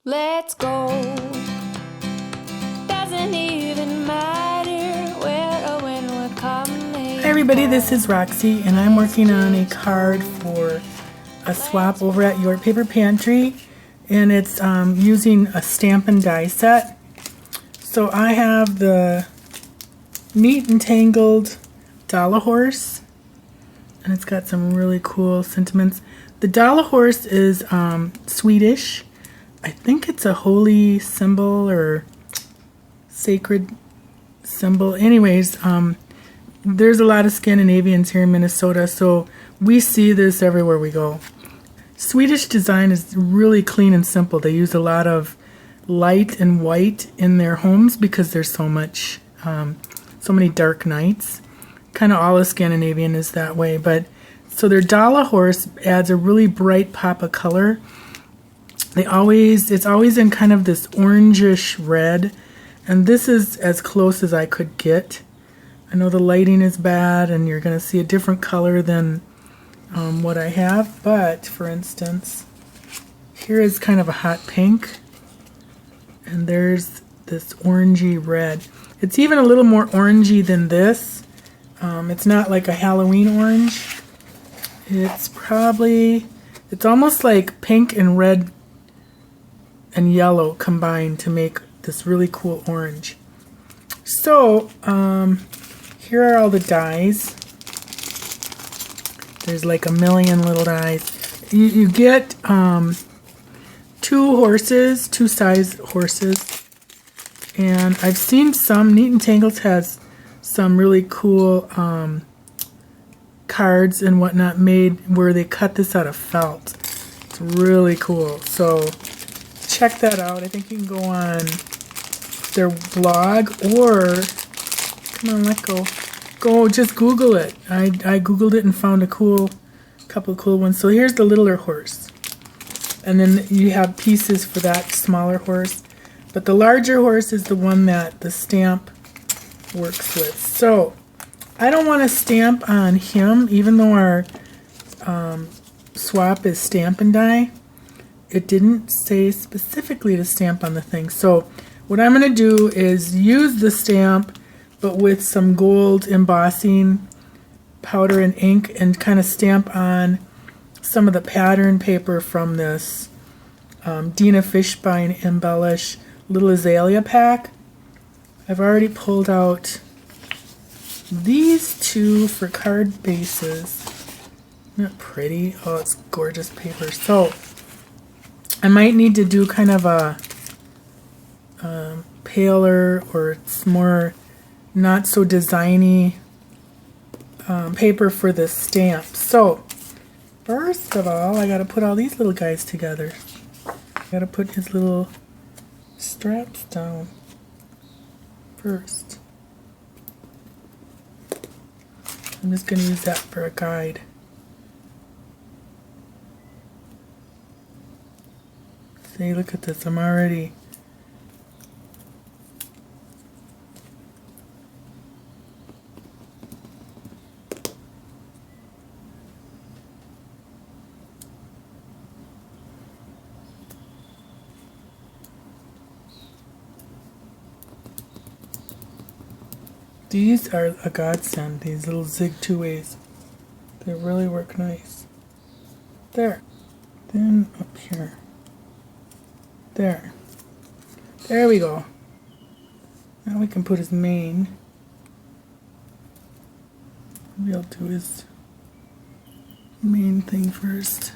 Let's go. Doesn't even matter where or when we're coming. Hi everybody, this is Roxy and I'm working on a card for a swap over at Your Paper Pantry, and it's using a stamp and die set. So I have the Neat and Tangled Dala horse, and it's got some really cool sentiments. The Dala horse is Swedish. I think it's a holy symbol or sacred symbol. Anyways, there's a lot of Scandinavians here in Minnesota, so we see this everywhere we go. Swedish design is really clean and simple. They use a lot of light and white in their homes because there's so many dark nights. Kind of all of Scandinavian is that way, but so their Dala horse adds a really bright pop of color. It's always in kind of this orangish red, and this is as close as I could get. I know the lighting is bad and you're going to see a different color than what I have, but for instance, here is kind of a hot pink, and there's this orangey red. It's even a little more orangey than this. It's not like a Halloween orange. It's almost like pink and red and yellow combined to make this really cool orange. So here are all the dies. There's like a million little dies. You get two size horses, and I've seen some. Neat and Tangled has some really cool cards and whatnot made where they cut this out of felt. It's really cool. So check that out. I think you can go on their blog, or come on, let go. Just Google it. I Googled it and found a couple of cool ones. So here's the littler horse, and then you have pieces for that smaller horse, but the larger horse is the one that the stamp works with. So I don't want to stamp on him, even though our swap is stamp and die. It didn't say specifically to stamp on the thing. So what I'm going to do is use the stamp, but with some gold embossing powder and ink, and kind of stamp on some of the pattern paper from this Dina Fishbein Embellish Little Azalea pack. I've already pulled out these two for card bases. Isn't that pretty? Oh, it's gorgeous paper. So I might need to do kind of a paler, or it's more not so designy paper for this stamp. So first of all, I got to put all these little guys together. I got to put his little straps down first. I'm just going to use that for a guide. See, look at this. I'm already these are a godsend, these little zig two-ways. They really work nice. There. Then up here. There. There we go. Now we can put his mane. Maybe I'll do his main thing first.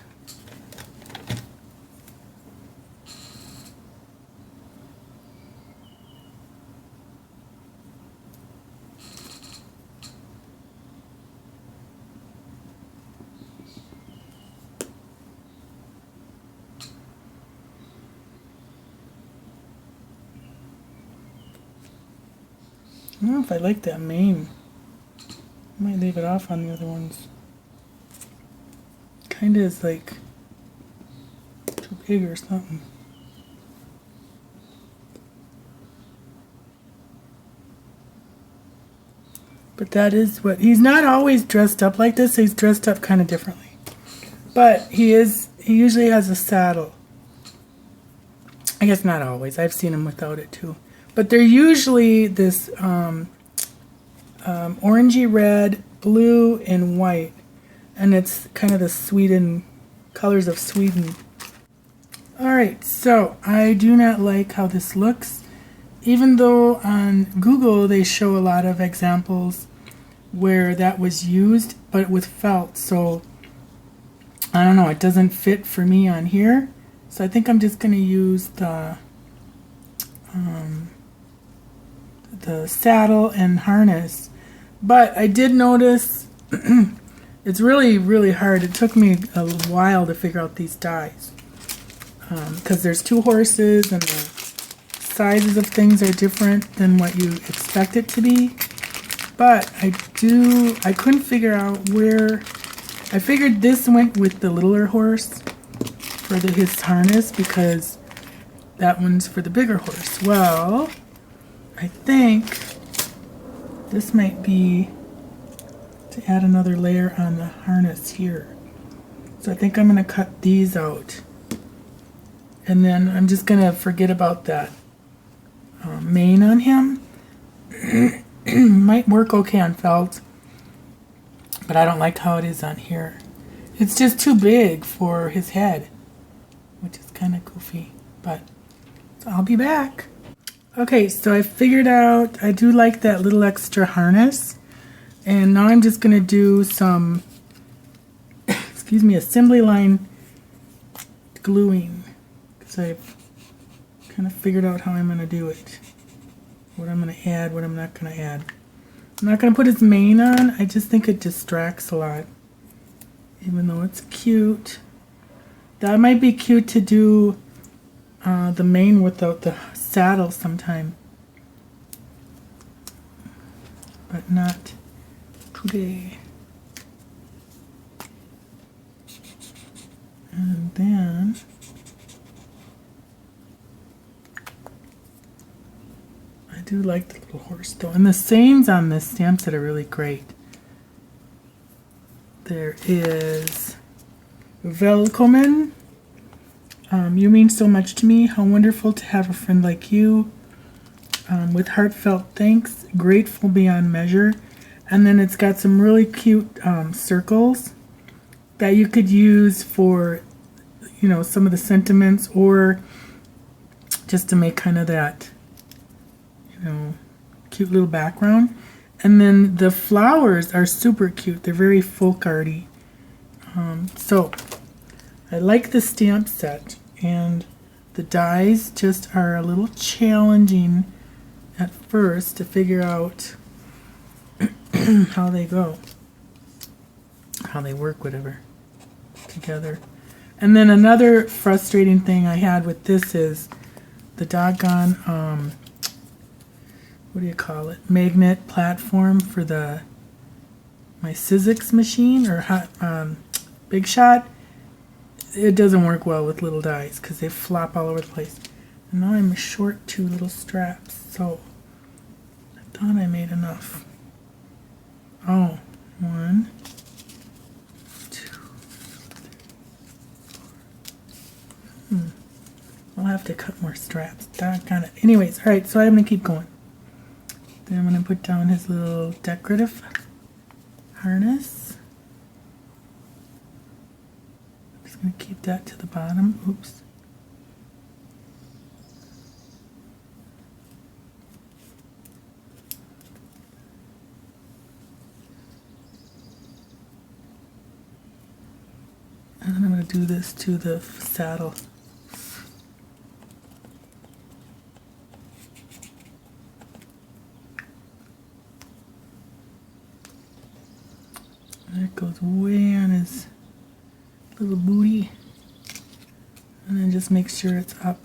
I don't know if I like that mane. I might leave it off on the other ones. Kinda is like too big or something. But that is what, he's not always dressed up like this. He's dressed up kind of differently. But he usually has a saddle. I guess not always. I've seen them without it too. But they're usually this orangey red, blue, and white. And it's kind of the Sweden, colors of Sweden. Alright, so I do not like how this looks. Even though on Google they show a lot of examples where that was used, but with felt. So I don't know, it doesn't fit for me on here. So I think I'm just going to use the saddle and harness. But I did notice it's really, really hard. It took me a while to figure out these dies. Because there's 2 horses and the sizes of things are different than what you expect it to be. But I couldn't figure out where. I figured this went with the littler horse for his harness because that one's for the bigger horse. Well, I think this might be to add another layer on the harness here. So I think I'm going to cut these out. And then I'm just going to forget about that mane on him. Might work okay on felt, but I don't like how it is on here. It's just too big for his head, which is kind of goofy, but so I'll be back. Okay, so I figured out I do like that little extra harness, and now I'm just going to do some excuse me, assembly line gluing. I've kind of figured out how I'm going to do it. What I'm going to add, what I'm not going to add. I'm not going to put his mane on. I just think it distracts a lot. Even though it's cute. That might be cute to do the mane without the saddle sometime. But not today. And then I do like the little horse though. And the sayings on this stamp set are really great. There is Velkommen. You mean so much to me. How wonderful to have a friend like you. With heartfelt thanks. Grateful beyond measure. And then it's got some really cute circles that you could use for, you know, some of the sentiments or just to make kind of that, you know, cute little background. And then the flowers are super cute. They're very folk arty. So I like the stamp set, and the dies just are a little challenging at first to figure out how they go, how they work, whatever, together. And then another frustrating thing I had with this is the doggone what do you call it, magnet platform for my Sizzix machine or Big Shot. It doesn't work well with little dies because they flop all over the place. And now I'm short 2 little straps, so I thought I made enough. Oh, 1, 2, 3, 4. I'll have to cut more straps. Doggone it. Anyways, all right, so I'm gonna keep going. Then I'm going to put down his little decorative harness. I'm just going to keep that to the bottom. Oops. And then I'm going to do this to the saddle. That goes way on his little booty. And then just make sure it's up.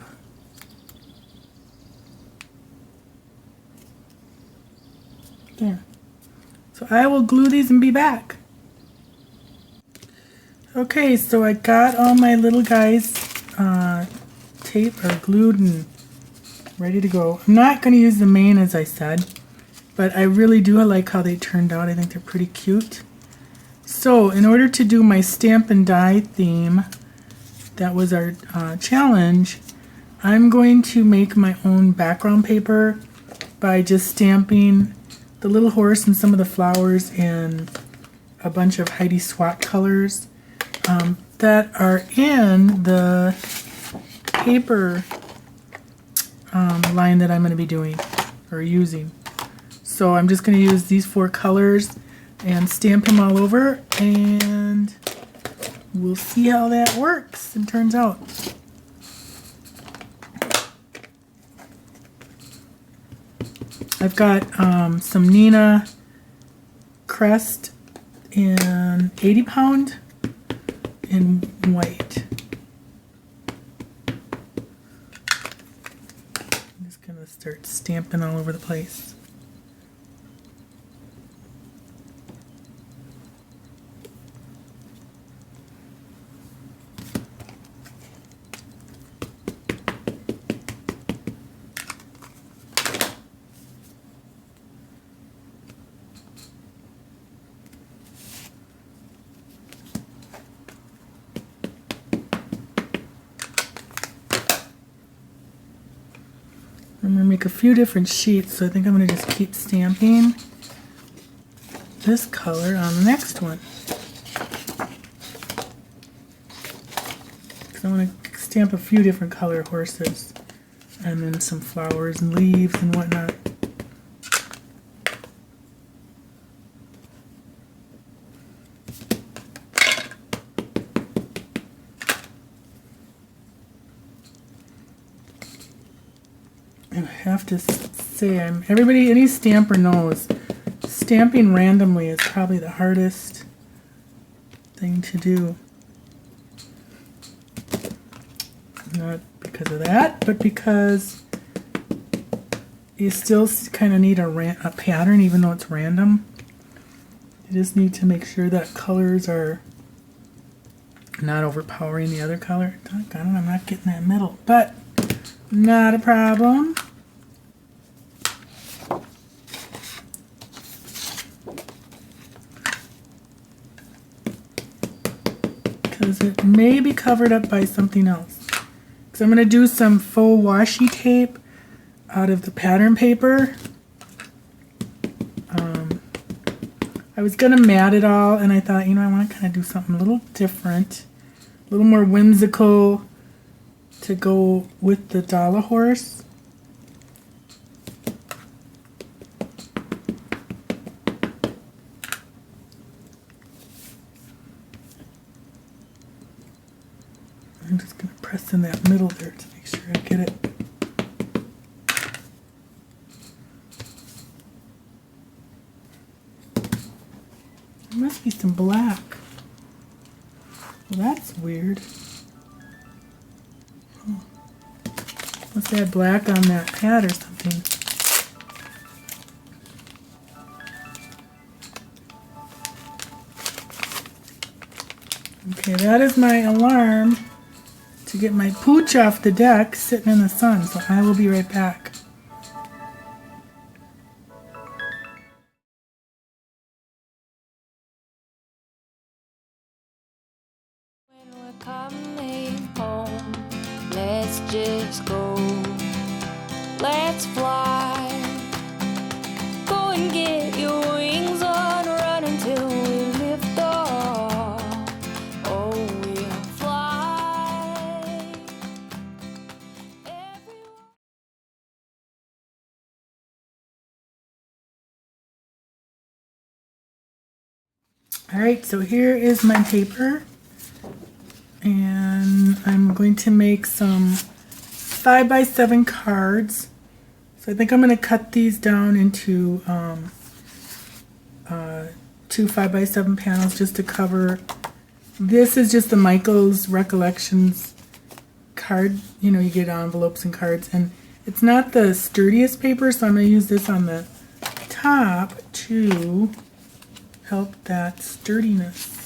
There. So I will glue these and be back. Okay, so I got all my little guys taped or glued and ready to go. I'm not going to use the mane as I said, but I really do like how they turned out. I think they're pretty cute. So in order to do my stamp and die theme, that was our challenge, I'm going to make my own background paper by just stamping the little horse and some of the flowers in a bunch of Heidi Swapp colors that are in the paper line that I'm going to be doing or using. So I'm just going to use these 4 colors and stamp them all over, and we'll see how that works and turns out. I've got some Nina crest in 80 pound in white. I'm just gonna start stamping all over the place. I'm going to make a few different sheets, so I think I'm going to just keep stamping this color on the next one. Because I want to stamp a few different color horses, and then some flowers and leaves and whatnot. I have to say, any stamper knows, stamping randomly is probably the hardest thing to do. Not because of that, but because you still kind of need a pattern even though it's random. You just need to make sure that colors are not overpowering the other color. Doggone it, I'm not getting that middle, but not a problem. Because it may be covered up by something else. So I'm going to do some faux washi tape out of the pattern paper. I was going to mat it all, and I thought, I want to kind of do something a little different, a little more whimsical to go with the Dala horse. I'm just going to press in that middle there to make sure I get it. There must be some black. Well, that's weird. Oh. Must add black on that pad or something. Okay, that is my alarm to get my pooch off the deck sitting in the sun, so I will be right back. When we're coming home, let's just go. Let's fly. Go and get your wings on, run until we lift off. Oh, we'll fly. Everyone. Alright, so here is my paper, and I'm going to make some 5x7 cards. So I think I'm going to cut these down into 2 5x7 panels just to cover. This is just the Michael's Recollections card. You know, you get envelopes and cards, and it's not the sturdiest paper, so I'm going to use this on the top to help that sturdiness.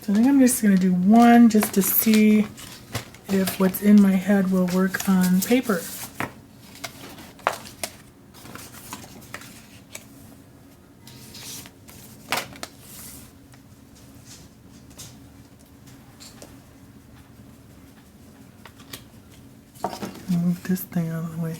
So I think I'm just going to do one just to see if what's in my head will work on paper. move this thing out of the way.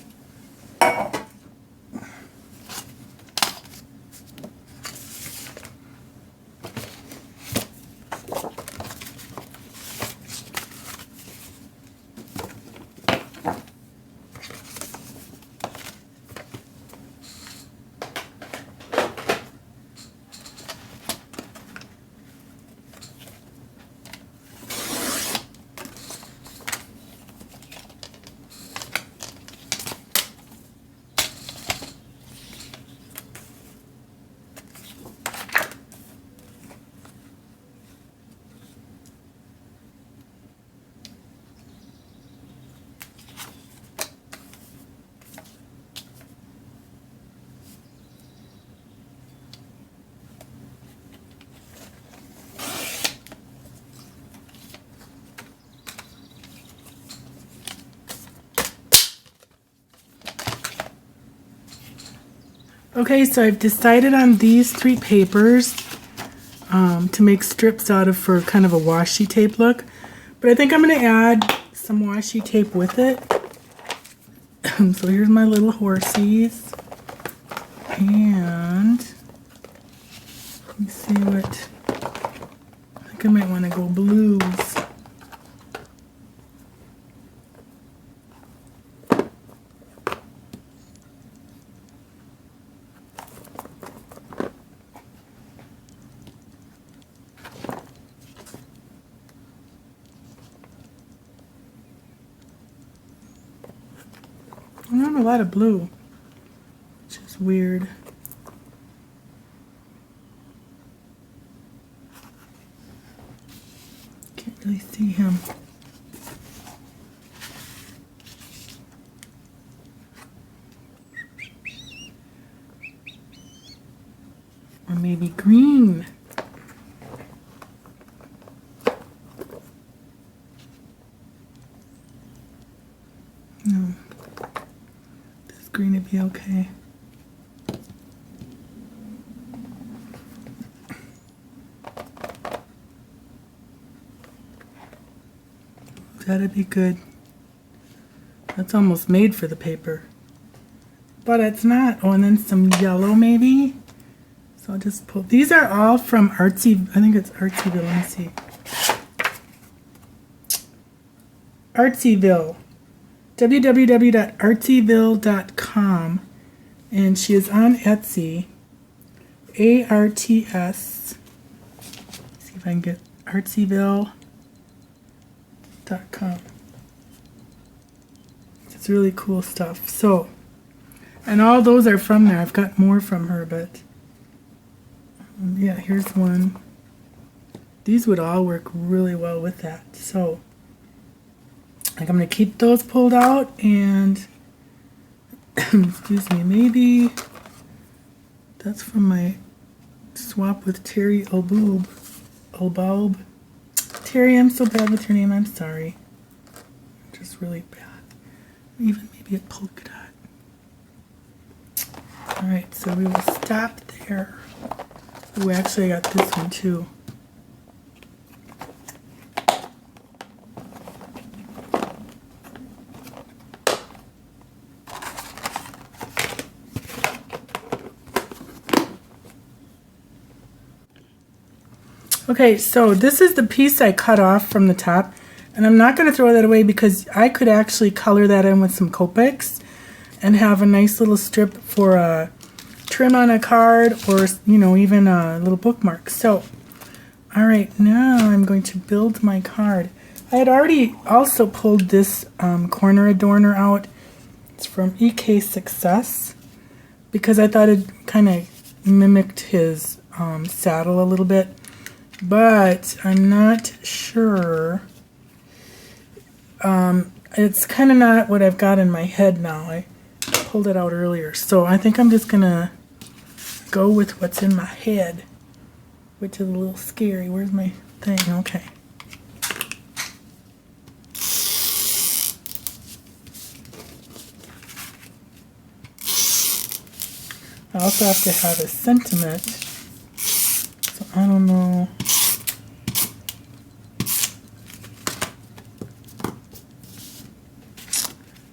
Okay, so I've decided on these 3 papers to make strips out of for kind of a washi tape look. But I think I'm going to add some washi tape with it. So here's my little horsies. And let me see what, I think I might want to go blues. I don't have a lot of blue, which is weird. Can't really see him. Or maybe green. No. Green would be okay. That'd be good. That's almost made for the paper. But it's not. Oh, and then some yellow maybe. So I'll just pull. These are all from Artsy. I think it's Artsyville. Let me see. Artsyville. www.artsyville.com, and she is on Etsy. ARTS. See if I can get artsyville.com. It's really cool stuff. So, and all those are from there. I've got more from her, but yeah, here's one. These would all work really well with that. So I'm going to keep those pulled out, and excuse me, maybe that's from my swap with Terry Oboob. Terry, I'm so bad with your name. I'm sorry. I'm just really bad. Even maybe a polka dot. Alright, so we will stop there. Oh, actually I got this one too. Okay, so this is the piece I cut off from the top, and I'm not going to throw that away because I could actually color that in with some Copics and have a nice little strip for a trim on a card, or, you know, even a little bookmark. So, alright, now I'm going to build my card. I had already also pulled this corner adorner out. It's from EK Success because I thought it kind of mimicked his saddle a little bit. But I'm not sure. It's kind of not what I've got in my head now. I pulled it out earlier. So I think I'm just going to go with what's in my head, which is a little scary. Where's my thing? Okay. I also have to have a sentiment. So I don't know.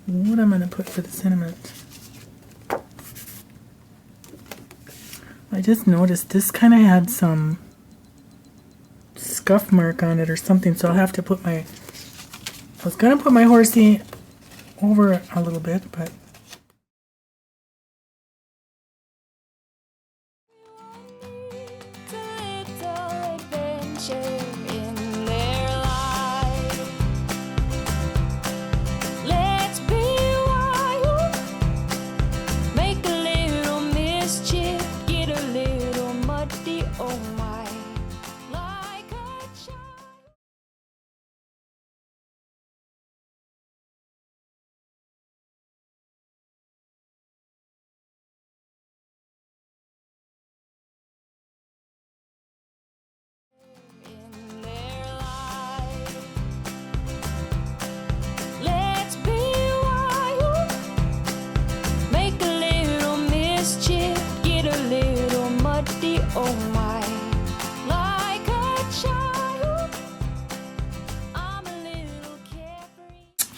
what I'm going to put for the sentiment. I just noticed this kind of had some scuff mark on it or something, so I'll have to put my, I was going to put my horsey over a little bit, but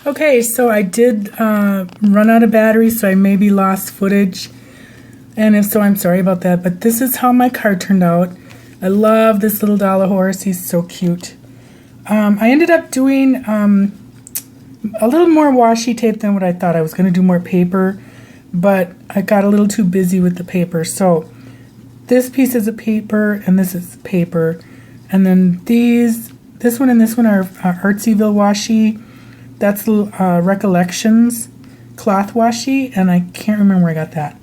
okay, so I did run out of battery, so I maybe lost footage, and if so, I'm sorry about that, but this is how my card turned out. I love this little Dala horse. He's so cute. I ended up doing a little more washi tape than what I thought. I was going to do more paper, but I got a little too busy with the paper. So this piece is a paper, and this is paper, and then this one and this one are Artsyville washi. That's Recollections cloth washi, and I can't remember where I got that.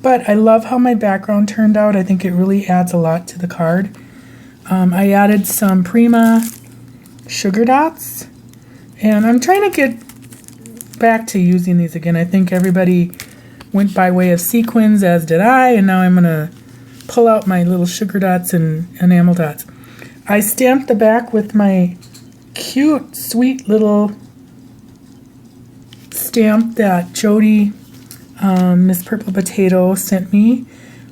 But I love how my background turned out. I think it really adds a lot to the card. I added some Prima sugar dots, and I'm trying to get back to using these again. I think everybody went by way of sequins, as did I, and now I'm going to pull out my little sugar dots and enamel dots. I stamped the back with my cute, sweet little stamp that Jody, Miss Purple Potato, sent me.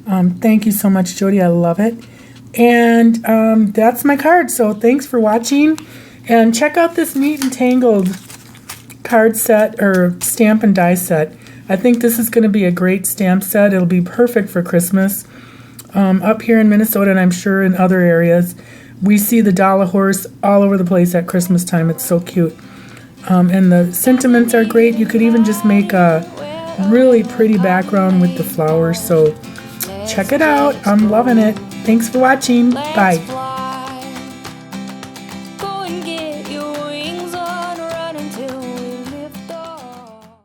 Thank you so much, Jody. I love it. And that's my card. So thanks for watching. And check out this neat and Tangled card set or stamp and die set. I think this is going to be a great stamp set. It'll be perfect for Christmas. Up here in Minnesota, and I'm sure in other areas, we see the Dala horse all over the place at Christmas time. It's so cute. And the sentiments are great. You could even just make a really pretty background with the flowers. So check it out. I'm loving it. Thanks for watching. Bye. Go and get